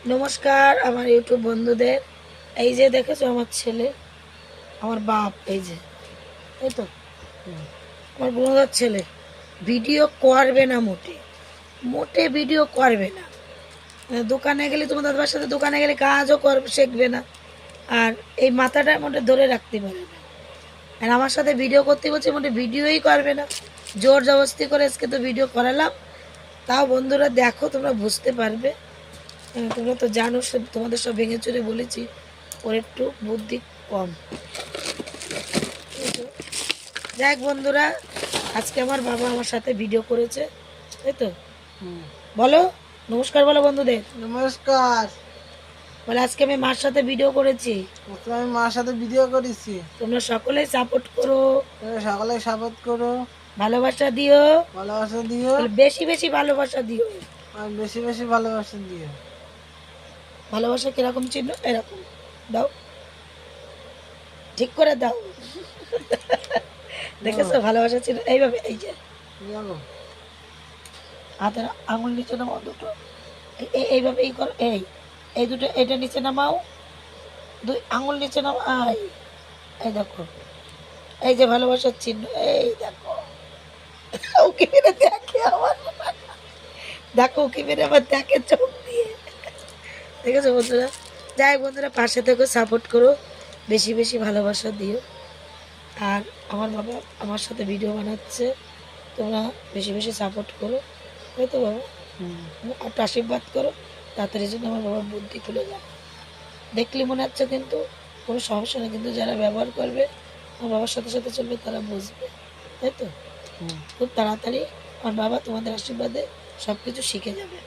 নমস্কার আমার ইউটিউব বন্ধুদের। এই যে দেখেছো আমার ছেলে, আমার বাপ, এই যে, এই তো আমার বোনদার ছেলে ভিডিও করবে না, মোটে মোটে ভিডিও করবে না। দোকানে গেলে তোমার দাদার সাথে দোকানে গেলে কাজও করবে, শিখবে না। আর এই মাথাটা মোটে ধরে রাখতে পারে না। আর আমার সাথে ভিডিও করতে বলছে, মোটে ভিডিওই করবে না। জোর জবরদস্তি করে আজকে তো ভিডিও করালাম। তাও বন্ধুরা দেখো, তোমরা বুঝতে পারবে। তোমরা তো জানো, তোমাদের সব ভেঙে চুরে বলেছি, ওর একটু বুদ্ধি কম। যাই হোক বন্ধুরা, আজকে আমার বাবা আমার সাথে ভিডিও করেছে, তাই তো? বলো নমস্কার, বলো বন্ধুদের নমস্কার। বলে আজকে আমি মার সাথে ভিডিও করেছি। আমি মার সাথে ভিডিও করেছি। তোমরা সকলেই সাপোর্ট করো, সকালে সাপোর্ট করো, ভালোবাসা দিও, ভালোবাসা দিও, বেশি বেশি ভালোবাসা দিও। আর বেশি বেশি ভালোবাসা দিও। ভালোবাসা কিরকম চিহ্ন, এরকম দাও, ঠিক করে দাও। দেখেছো ভালোবাসা চিহ্ন এইভাবে, এই যে হাতের আঙুল নিচে নামাও দুটো, এইভাবে এই কর, এই দুটো, এটা নিচে নামাও, দুই আঙুল নিচে নামাও, এই দেখো, এই যে ভালোবাসার চিহ্ন, এই দেখো। ওকে মেরে দেখে আমার, দেখো ওকে মেরে আবার দেখে চোখ দিয়ে। দেখেছো বন্ধুরা? যাই বন্ধুরা, পাশে থেকে সাপোর্ট করো, বেশি বেশি ভালোবাসা দিও। আর আমার বাবা আমার সাথে ভিডিও বানাচ্ছে, তোমরা বেশি বেশি সাপোর্ট করো, তাই তো বাবা? একটু আশীর্বাদ করো, তাড়াতাড়ি জন্য আমার বাবার বুদ্ধি খুলে যাবে। দেখলে মনে হচ্ছে কিন্তু কোনো সমস্যা নেই, কিন্তু যারা ব্যবহার করবে, আমার বাবার সাথে সাথে চলবে, তারা বুঝবে, তাই তো? খুব তাড়াতাড়ি আমার বাবা তোমাদের আশীর্বাদে সব কিছু শিখে যাবে।